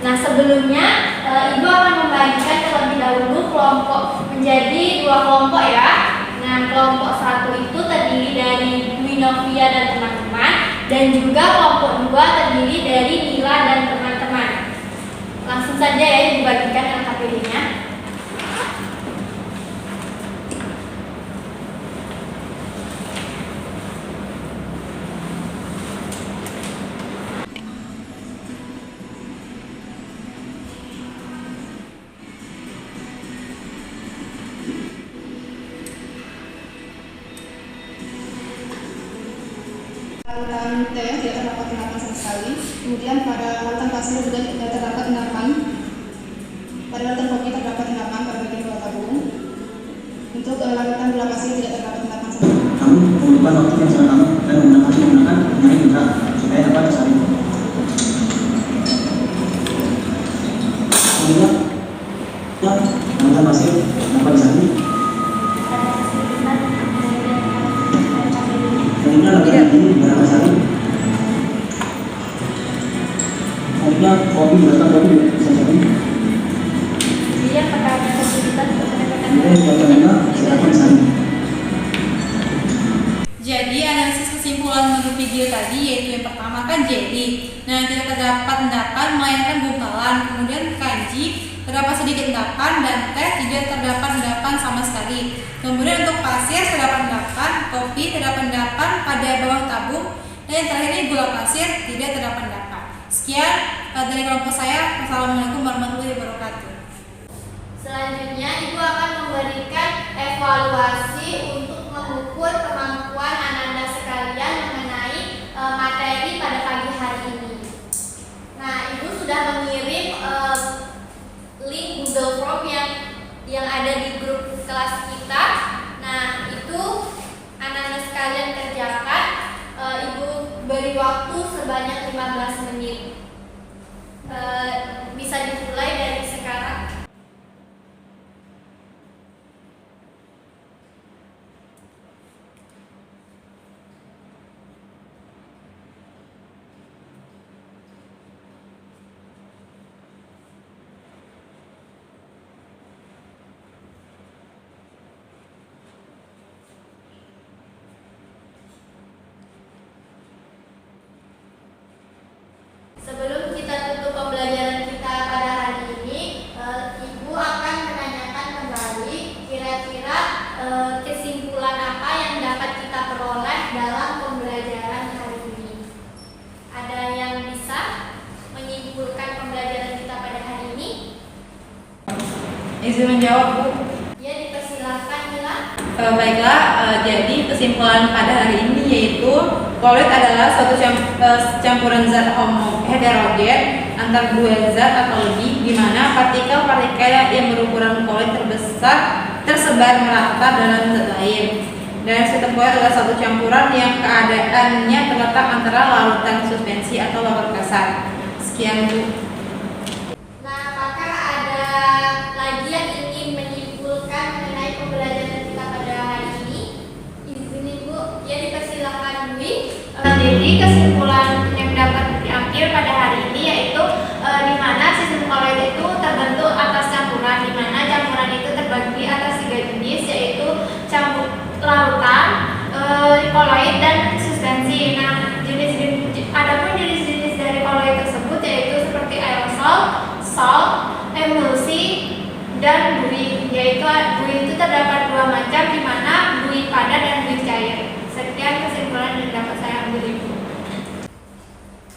Nah, sebelumnya Ibu akan membagikan terlebih dahulu menjadi dua kelompok ya. Nah, kelompok satu itu terdiri dari Dwi Novia dan teman-teman, dan juga kelompok dua terdiri dari Nila dan teman-teman. Langsung saja ya Ibu bagikan LKPD-nya. Larutan T tidak terdapat endapan sama sekali. Kemudian pada larutan pasir juga tidak terdapat endapan. Pada larutan kopi terdapat endapan pada bagian bawah tabung. Untuk larutan gula pasir tidak terdapat endapan sama sekali. Kamu membutuhkan waktu yang sangat lama dan menggunakan penyaring indera supaya dapat tersaring. Kemudian, larutan pasir dapat disaring. Selanjutnya lakukan ini berapa sari? Selanjutnya kopi bisa saring. Dia apakah ada kesulitan untuk mendapatkan Kemudian jawabannya silakan saring. Jadi analisis kesimpulan menurut video tadi yaitu yang pertama kan jadi. Nah, tidak terdapat endapan melainkan gumpalan. Kemudian kanji terdapat sedikit endapan dan teh tidak terdapat endapan sama sekali. Kemudian untuk pasir terdapat endapan, kopi terdapat endapan pada bawah tabung, dan yang terakhir ini gula pasir tidak terdapat endapan. Sekian dari kelompok saya. Wassalamualaikum warahmatullahi wabarakatuh. Selanjutnya, Ibu akan memberikan evaluasi untuk mengukur kemampuan Anda sekalian mengenai materi pada pagi hari ini. Nah, Ibu sudah mengirim link Google Form yang ada di grup kelas kita. Nah, itu Anda sekalian kerjakan. Ibu beri waktu sebanyak 15 menit. Bisa dimulai dari sekarang. Sebelum kita tutup pembelajaran kita pada hari ini, Ibu akan menanyakan kembali kira-kira kesimpulan apa yang dapat kita peroleh dalam pembelajaran hari ini. Ada yang bisa menyimpulkan pembelajaran kita pada hari ini? Izin menjawab, Bu. Ya, dipersilakan, Mila. Baiklah, jadi kesimpulan pada hari ini yaitu koloid adalah suatu campuran zat heterogen antar dua zat atau lebih, di mana partikel-partikel yang berukuran koloid terbesar tersebar merata dalam zat lain. Dan sistem koloid adalah suatu campuran yang keadaannya terletak antara larutan suspensi atau larutan kasar. Sekian, Bu. Nah, apakah ada lagi yang ingin menyimpulkan mengenai pembelajaran kita pada hari ini? Izin Ibu, ya dipersilakan Dwi. Jadi kesimpulan yang dapat diambil pada hari ini yaitu di mana sistem koloid itu terbentuk atas campuran, di mana campuran itu terbagi atas 3 jenis yaitu campur larutan, koloid dan suspensi. Nah, adapun jenis-jenis dari koloid tersebut yaitu seperti aerosol, salt, emulsi, dan buih. Yaitu buih itu terdapat 2 macam, di mana buih padat dan buih cair. Sekian kesimpulan yang dapat saya ambil, Ibu.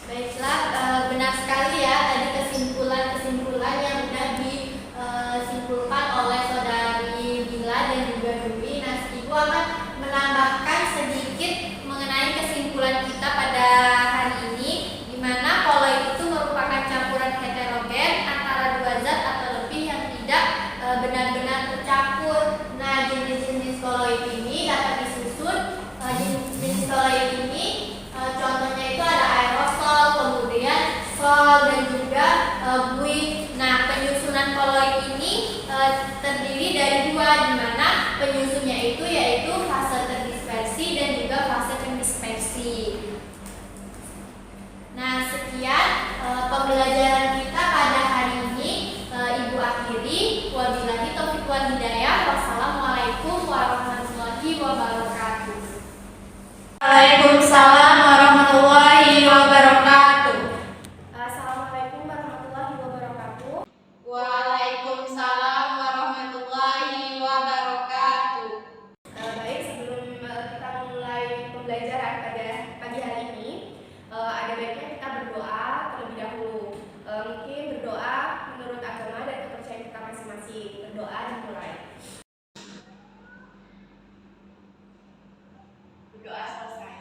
Baiklah, benar sekali ya tadi kesimpulan-kesimpulan yang sudah disimpulkan oleh saudari Bila dan juga Dwi. Nah, Ibu akan menambahkan sedikit mengenai kesimpulan kita pada hari ini, di mana koloid itu merupakan campuran heterogen antara 2 zat atau lebih yang tidak benar-benar tercampur. Nah, jenis-jenis koloid ini dapat disusun. Jenis koloid ini contohnya itu ada aerosol, kemudian sol, dan juga buih. Nah, penyusunan koloid ini terdiri dari 2, di mana penyusunnya itu yaitu fase terdispersi dan juga fase pendispersi. Nah, sekian pembelajaran kita pada hari ini. Ibu akhiri. Wabillahi taufiq wal hidayah. Wassalamualaikum warahmatullahi wabarakatuh. Waalaikumsalam warahmatullahi wabarakatuh. Assalamualaikum warahmatullahi wabarakatuh. Waalaikumsalam warahmatullahi wabarakatuh. Baik, sebelum kita memulai pembelajaran pada pagi hari ini, ada baiknya kita berdoa terlebih dahulu. Mungkin berdoa menurut agama dan kepercayaan kita masing-masing. Berdoa dan mulai. Berdoa selesai.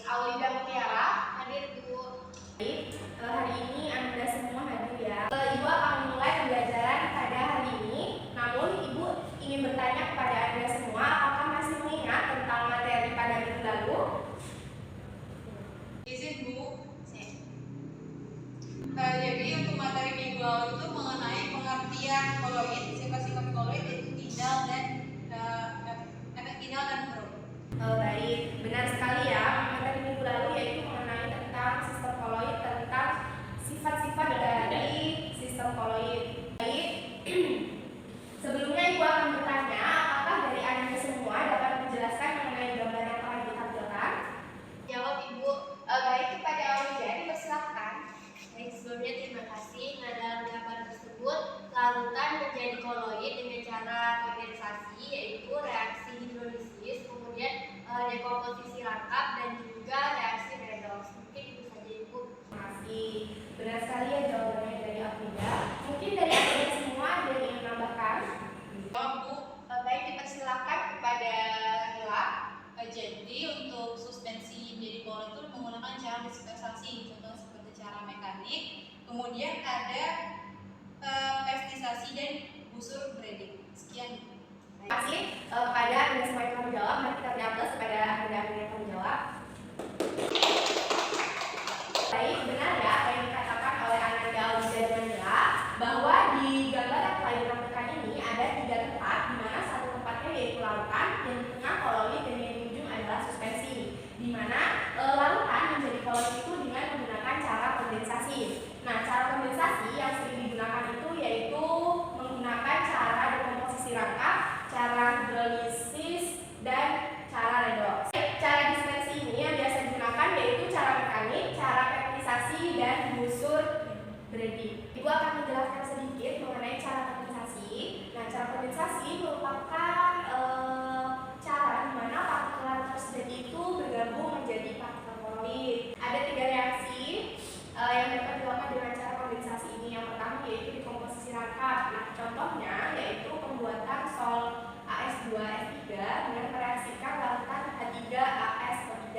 Aulida Mutiara. Hadir Bu. Hari ini Anda semua hadir ya. Ibu akan memulai pembelajaran pada hari ini. Namun Ibu ingin bertanya kepada Anda semua, apakah masih mengingat tentang materi pada minggu lalu? Izin Bu. Jadi untuk materi minggu lalu itu mengenai pengertian koloid, sifat-sifat koloid yaitu tidal dan efek tidal dan huruf. Baik, benar sekali ya. Materi minggu lalu yaitu mengenai tentang sistem koloid, tentang sifat-sifat dari sistem koloid. Baik, sebelumnya Ibu akan bertanya, apakah dari Anda semua dapat menjelaskan mengenai gambar yang telah ditampilkan? Jawab Ibu. Baik, kepada Aulida dipersilahkan. Baik, sebelumnya terima kasih. Nah, dalam gambar tersebut, larutan menjadi koloid dengan cara kondensasi, yaitu reaksi hidrolisis, kemudian dekomposisi rangkap, dan juga reaksi redox. Mungkin itu saja Ibu. Terima kasih. Benar sekali ya jawabannya dari Aulida. Mungkin dari Anda semua ada yang ingin menambahkan? Jawab Bu. Baik, dipersilahkan kepada Nila. Jadi untuk suspensi menjadi koloid itu menggunakan cara dispersasi, contoh seperti cara mekanik. Kemudian ada pestisasi dan busur breeding. Sekian. Terima kasih kepada Anda semua yang telah menjawab. Mari kita beri aplaus kepada Anda yang telah menjawab. Baik, benar ya apa yang dikatakan oleh Ananda, Aulida, dan Nila, bahwa di gambar yang telah ditampilkan ini ada 3 tempat, di mana satu tempatnya yaitu larutan, yang di tengah koloid, dan yang di ujung adalah suspensi. Di mana larutan menjadi koloid itu dengan menggunakan cara kondensasi. Nah, cara kondensasi yang sering digunakan itu yaitu menggunakan cara dekomposisi rangkap, cara hidrolisis, dan cara redox. Cara dispersi ini yang biasa digunakan yaitu cara mekanik, cara peptisasi, dan busur breeding. Ibu akan menjelaskan sedikit mengenai cara kondensasi. Nah, cara kondensasi merupakan cara di mana partikel tersebut itu bergabung menjadi partikel koloid. Ada 3 reaksi yang dapat dilakukan dengan cara kondensasi ini. Yang pertama yaitu dekomposisi rangkap. Nah, contohnya yaitu pembuatan sol AS2S3 dengan mereaksikan larutan H3AS3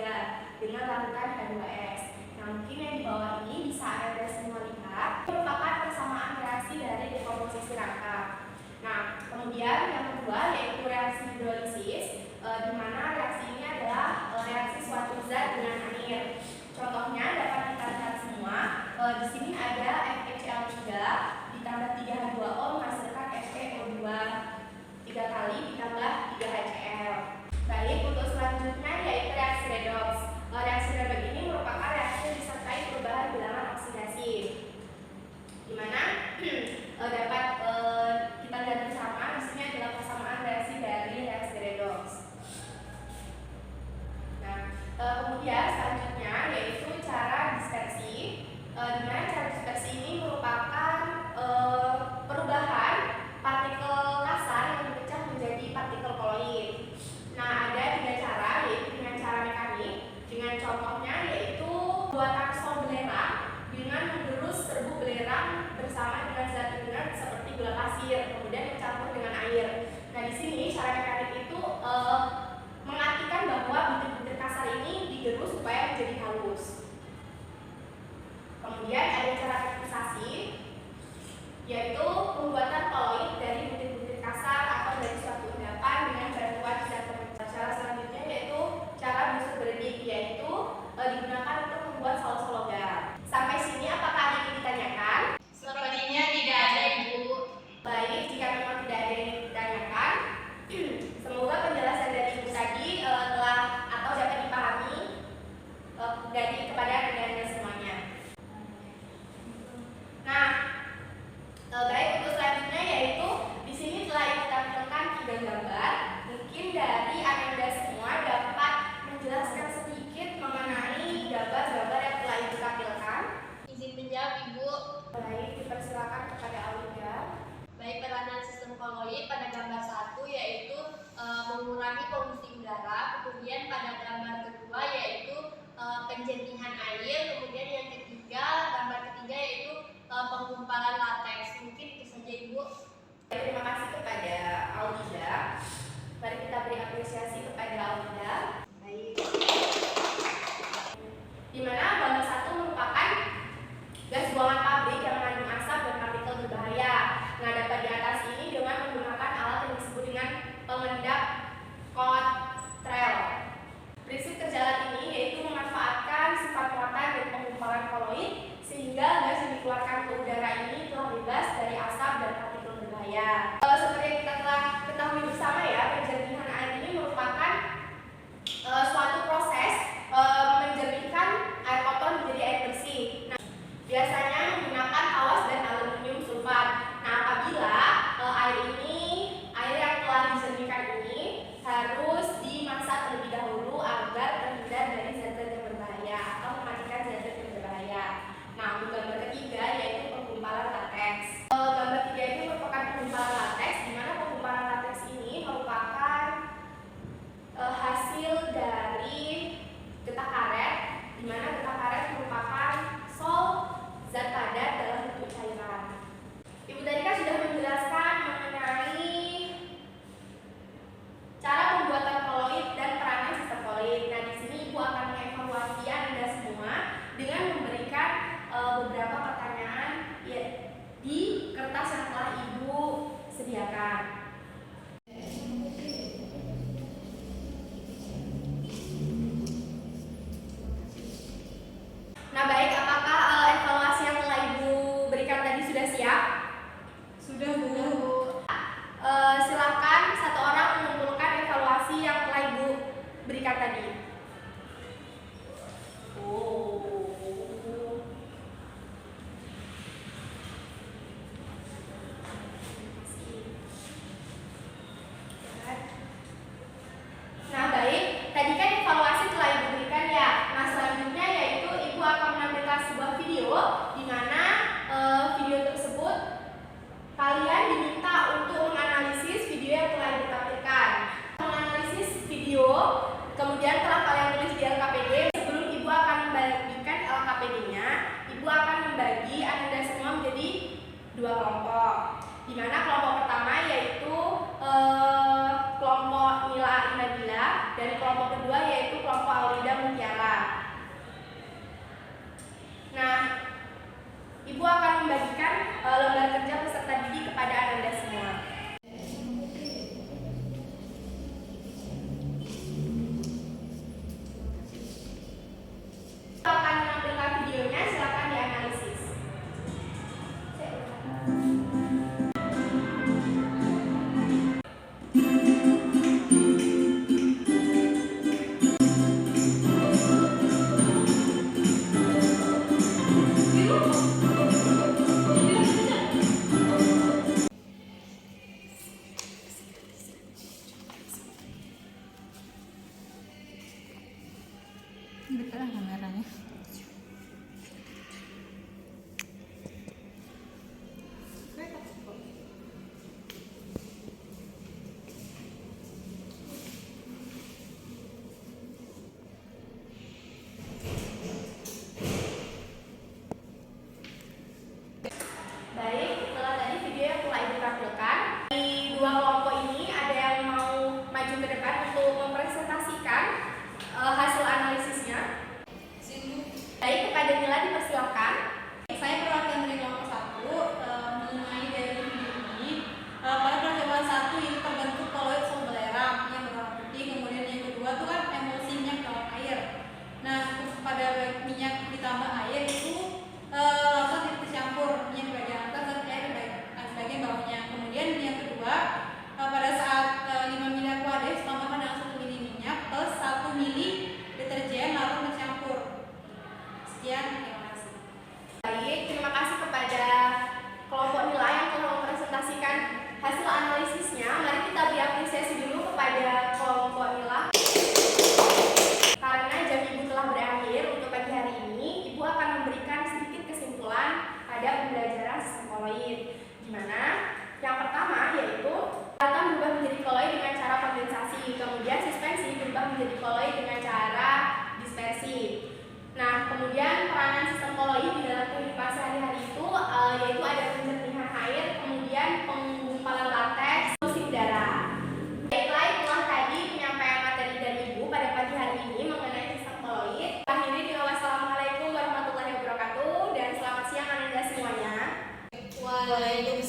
dengan larutan H2S. Nah, mungkin yang di bawah ini bisa Anda semua lihat merupakan persamaan reaksi dari dekomposisi rangkap. Nah, kemudian yang kedua yaitu reaksi hidrolisis, di mana reaksi ini adalah reaksi suatu zat dengan air. Contohnya dapat kita lihat semua. Di sini ada FeCl3 ditambah 3H2O menghasilkan FeO2 3 kali ditambah 3HCl. Baik, untuk selanjutnya yaitu reaksi redox. Reaksi redox ini merupakan reaksi yang disertai perubahan bilangan oksidasi, di mana dapat kita lihat bersama di sini adalah persamaan reaksi dari reaksi redox. Nah, kemudian selanjutnya yaitu cara dispersi, di mana cara dispersi ini merupakan perubahan partikel kasar yang dipecah menjadi partikel koloid. Nah, ada 3 cara, yaitu dengan cara mekanik, dengan contohnya yaitu buatan sol belerang dengan menggerus serbu belerang bersama dengan zat inert seperti gula pasir, kemudian mencampur dengan air. Nah, di sini cara mekanik itu mengartikan bahwa butir-butir kasar ini digerus supaya menjadi halus. Kemudian ada cara peptisasi, yaitu pembuatan koloid dari butir-butir kasar atau dari suatu endapan dengan bantuan zat pemecah. Cara selanjutnya yaitu cara busur breeding, yaitu digunakan untuk membuat sol-sol logam. Sampai sini apakah ada yang ditanyakan? Sepertinya tidak ada Ibu. Baik, jika memang tidak ada yang ditanyakan, semoga penjelasan dari Ibu tadi telah atau dapat dipahami dari kepada Anda semuanya. Nah, baik, untuk selanjutnya yaitu di sini telah ditampilkan 3 gambar. Mungkin dari Anda semua dapat menjelaskan sedikit mengenai gambar-gambar yang telah ditampilkan. Izin menjawab Ibu. Baik, dipersilakan kepada Aulida. Baik, peranan sistem koloid pada gambar 1 yaitu mengurangi polusi udara, kemudian pada gambar kedua yaitu penjernihan air, kemudian yang ketiga, gambar ketiga yaitu penggumpalan lateks. Mungkin itu saja Ibu. Terima kasih kepada Aulida. Mari kita beri apresiasi kepada Aulida. Baik. di mana gambar 1 merupakan gas buangan pabrik yang mengandung asap dan partikel berbahaya. Nah, dapat di atas ini dengan menggunakan alat yang disebut dengan pengendap kotrel. Prinsip kerja alat ini yaitu memanfaatkan sifat muatan dan penggumpalan koloid sehingga gas yang dikeluarkan ke udara ini telah bebas dari asap dan partikel berbahaya. Seperti yang kita telah ketahui bersama ya, penjernihan air ini merupakan suatu proses menjernihkan air kotor menjadi air bersih. Nah, biasanya menggunakan awas dan aluminium sulfat. Nah, apabila air yang telah dijernihkan ini harus dimasak terlebih dahulu agar terhindar dari zat-zat yang berbahaya atau mematikan zat-zat yang berbahaya. Nah, untuk gambar ketiga yaitu penggumpalan lateks. Gambar 3 ini merupakan penggumpalan lateks, di mana penggumpalan lateks ini merupakan hasil dari getah karet, di mana getah karet merupakan sol zat padat dalam bentuk cairan. Ibu tadi kan sudah menjelaskan mengenai cara pembuatan koloid dan peranan sistem koloid. Nah, di sini Ibu akan mengevaluasi Anda semua dengan memberikan beberapa pertanyaan ya, di kertas yang telah Ibu sediakan. Nah, baik, apakah evaluasi yang telah Ibu berikan tadi sudah siap? Sudah, Bu. Silakan satu orang mengumpulkan evaluasi yang telah Ibu berikan tadi. Nah, baik, tadi kan evaluasi telah Ibu berikan ya. Nah, selanjutnya yaitu Ibu akan menampilkan sebuah video di mana video tersebut kalian diminta untuk menganalisis video yang telah Ibu tampilkan. Menganalisis video, kemudian telah kalian tulis di LKPD. Sebelum Ibu akan membagikan LKPD-nya, Ibu akan membagi Anda semua menjadi 2 kelompok. Di mana kelompok pertama yaitu kelompok Nila Inabila dan kelompok kedua yaitu kelompok Aulida Mutiara. Nah, Ibu akan membagikan lembar kerja peserta didik kepada Anda semua. Akan menampilkan videonya, silakan dianalisis. Betul kameranya. Baik, setelah tadi video yang telah Ibu tampilkan, di 2 kelompok ini ada yang mau maju ke depan untuk mempresentasikan hasil analisisnya. Baik, kepada Nila dipersilakan. Saya perwakilan dari kelompok 1 mengenai dari video ini. Pada percobaan 1 ini terbentuk koloid sol belerang yang berwarna putih, kemudian yang kedua itu kan emulsi minyak dalam air. Nah, pada minyak ditambah air itu langsung dicampur minyak bagian atas dan air bagian bawahnya. Kemudian yang kedua pada saat 5 ml Aquades tambahkan dengan 1 ml minyak plus 1 ml deterjen lalu mencampur. Sekian, terima kasih.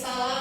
Salam